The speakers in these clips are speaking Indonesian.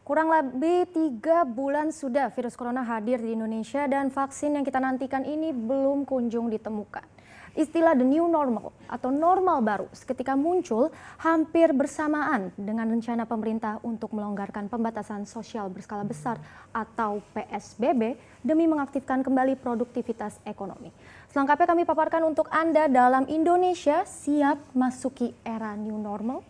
Kurang lebih 3 bulan sudah virus corona hadir di Indonesia dan vaksin yang kita nantikan ini belum kunjung ditemukan. Istilah the new normal atau normal baru seketika muncul hampir bersamaan dengan rencana pemerintah untuk melonggarkan pembatasan sosial berskala besar atau PSBB demi mengaktifkan kembali produktivitas ekonomi. Selengkapnya kami paparkan untuk Anda dalam Indonesia siap masuki era new normal.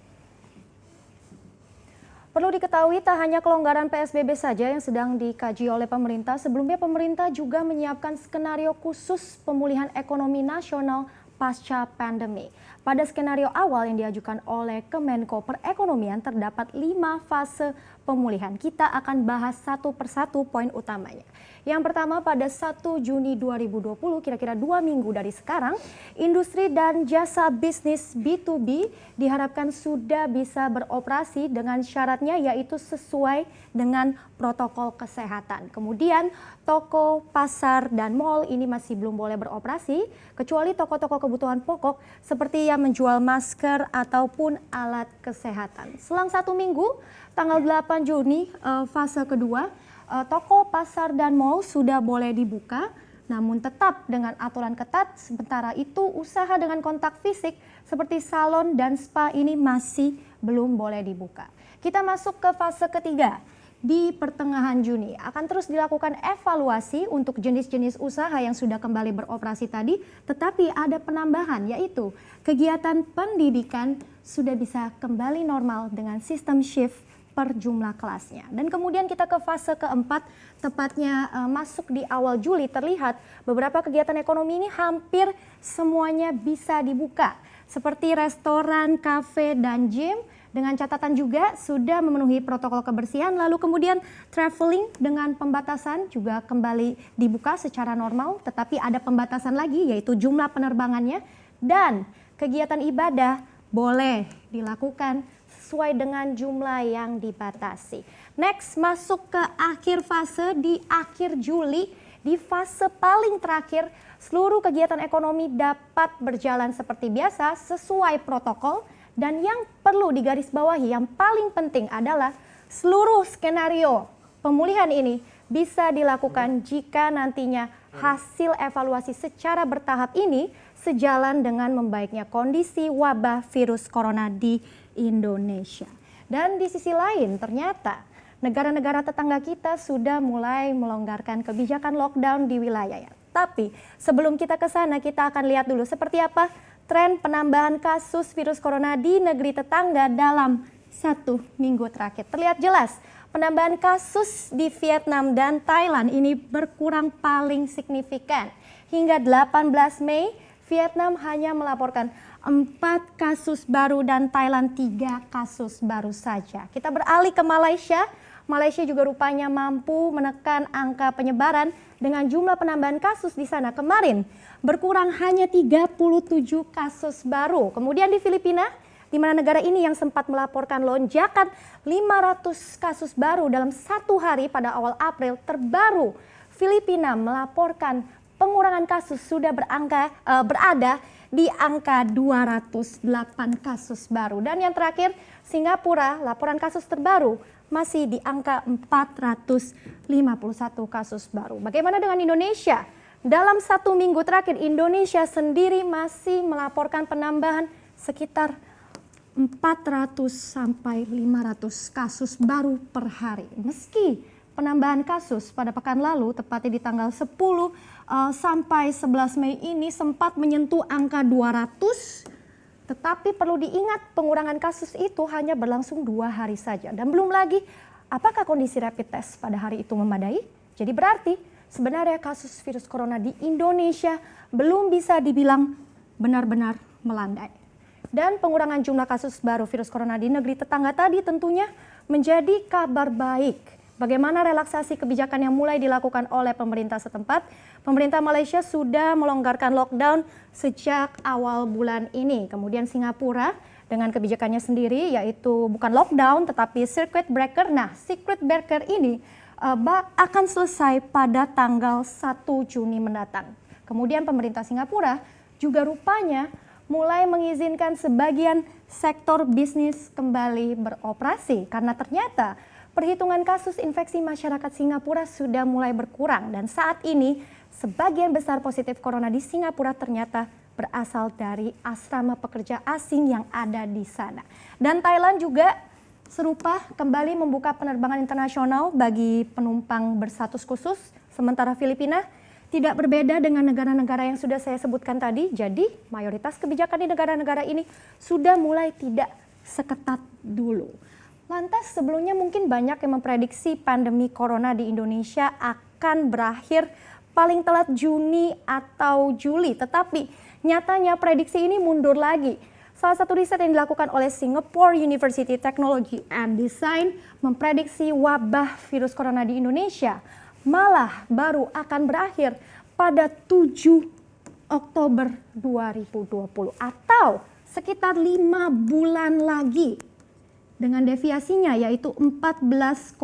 Perlu diketahui tak hanya kelonggaran PSBB saja yang sedang dikaji oleh pemerintah, sebelumnya pemerintah juga menyiapkan skenario khusus pemulihan ekonomi nasional pasca pandemi. Pada skenario awal yang diajukan oleh Kemenko Perekonomian terdapat 5 fase pemulihan. Kita akan bahas satu persatu poin utamanya. Yang pertama, pada 1 Juni 2020, kira-kira 2 minggu dari sekarang, industri dan jasa bisnis B2B diharapkan sudah bisa beroperasi dengan syaratnya yaitu sesuai dengan protokol kesehatan. Kemudian toko, pasar, dan mal ini masih belum boleh beroperasi kecuali toko-toko kebutuhan pokok seperti yang menjual masker ataupun alat kesehatan. Selang 1 minggu, tanggal 8 Juni, fase kedua, toko, pasar, dan mal sudah boleh dibuka, namun tetap dengan aturan ketat. Sementara itu usaha dengan kontak fisik seperti salon dan spa ini masih belum boleh dibuka. Kita masuk ke fase ketiga. Di pertengahan Juni akan terus dilakukan evaluasi untuk jenis-jenis usaha yang sudah kembali beroperasi tadi, tetapi ada penambahan yaitu kegiatan pendidikan sudah bisa kembali normal dengan sistem shift per jumlah kelasnya. Dan kemudian kita ke fase keempat, tepatnya masuk di awal Juli, terlihat beberapa kegiatan ekonomi ini hampir semuanya bisa dibuka. Seperti restoran, kafe, dan gym, dengan catatan juga sudah memenuhi protokol kebersihan. Lalu kemudian traveling dengan pembatasan juga kembali dibuka secara normal, tetapi ada pembatasan lagi yaitu jumlah penerbangannya. Dan kegiatan ibadah boleh dilakukan sesuai dengan jumlah yang dibatasi. Next, masuk ke akhir fase di akhir Juli. Di fase paling terakhir, seluruh kegiatan ekonomi dapat berjalan seperti biasa sesuai protokol. Dan yang perlu digarisbawahi, yang paling penting adalah seluruh skenario pemulihan ini bisa dilakukan jika nantinya hasil evaluasi secara bertahap ini sejalan dengan membaiknya kondisi wabah virus corona di Indonesia. Dan di sisi lain ternyata negara-negara tetangga kita sudah mulai melonggarkan kebijakan lockdown di wilayahnya. Tapi sebelum kita ke sana, kita akan lihat dulu seperti apa tren penambahan kasus virus corona di negeri tetangga dalam 1 minggu terakhir. Terlihat jelas penambahan kasus di Vietnam dan Thailand ini berkurang paling signifikan. Hingga 18 Mei, Vietnam hanya melaporkan 4 kasus baru dan Thailand 3 kasus baru saja. Kita beralih ke Malaysia. Malaysia juga rupanya mampu menekan angka penyebaran dengan jumlah penambahan kasus di sana kemarin berkurang hanya 37 kasus baru. Kemudian di Filipina, di mana negara ini yang sempat melaporkan lonjakan 500 kasus baru dalam 1 hari pada awal April, terbaru Filipina melaporkan pengurangan kasus sudah berada di angka 208 kasus baru. Dan yang terakhir, Singapura, laporan kasus terbaru masih di angka 451 kasus baru. Bagaimana dengan Indonesia? Dalam 1 minggu terakhir, Indonesia sendiri masih melaporkan penambahan sekitar 400 sampai 500 kasus baru per hari. Meski penambahan kasus pada pekan lalu, tepatnya di tanggal 10 sampai 11 Mei ini sempat menyentuh angka 200, tetapi perlu diingat pengurangan kasus itu hanya berlangsung 2 hari saja. Dan belum lagi apakah kondisi rapid test pada hari itu memadai? Jadi berarti sebenarnya kasus virus corona di Indonesia belum bisa dibilang benar-benar melandai. Dan pengurangan jumlah kasus baru virus corona di negeri tetangga tadi tentunya menjadi kabar baik. Bagaimana relaksasi kebijakan yang mulai dilakukan oleh pemerintah setempat? Pemerintah Malaysia sudah melonggarkan lockdown sejak awal bulan ini. Kemudian Singapura dengan kebijakannya sendiri yaitu bukan lockdown tetapi circuit breaker. Nah, circuit breaker ini akan selesai pada tanggal 1 Juni mendatang. Kemudian pemerintah Singapura juga rupanya mulai mengizinkan sebagian sektor bisnis kembali beroperasi karena ternyata perhitungan kasus infeksi masyarakat Singapura sudah mulai berkurang dan saat ini sebagian besar positif corona di Singapura ternyata berasal dari asrama pekerja asing yang ada di sana. Dan Thailand juga serupa kembali membuka penerbangan internasional bagi penumpang berstatus khusus, sementara Filipina tidak berbeda dengan negara-negara yang sudah saya sebutkan tadi. Jadi mayoritas kebijakan di negara-negara ini sudah mulai tidak seketat dulu. Lantas sebelumnya mungkin banyak yang memprediksi pandemi corona di Indonesia akan berakhir paling telat Juni atau Juli. Tetapi nyatanya prediksi ini mundur lagi. Salah satu riset yang dilakukan oleh Singapore University Technology and Design memprediksi wabah virus corona di Indonesia malah baru akan berakhir pada 7 Oktober 2020 atau sekitar 5 bulan lagi. Dengan deviasinya yaitu 14,9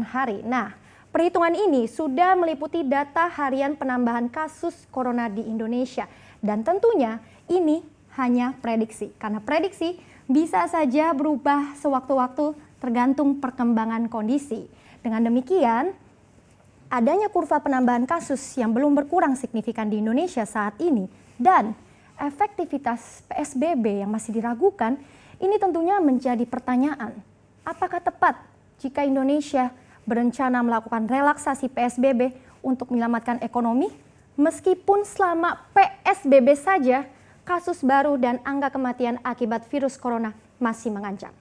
hari. Nah, perhitungan ini sudah meliputi data harian penambahan kasus corona di Indonesia. Dan tentunya ini hanya prediksi. Karena prediksi bisa saja berubah sewaktu-waktu tergantung perkembangan kondisi. Dengan demikian, adanya kurva penambahan kasus yang belum berkurang signifikan di Indonesia saat ini dan efektivitas PSBB yang masih diragukan, ini tentunya menjadi pertanyaan. Apakah tepat jika Indonesia berencana melakukan relaksasi PSBB untuk menyelamatkan ekonomi? Meskipun selama PSBB saja, kasus baru dan angka kematian akibat virus corona masih mengancam.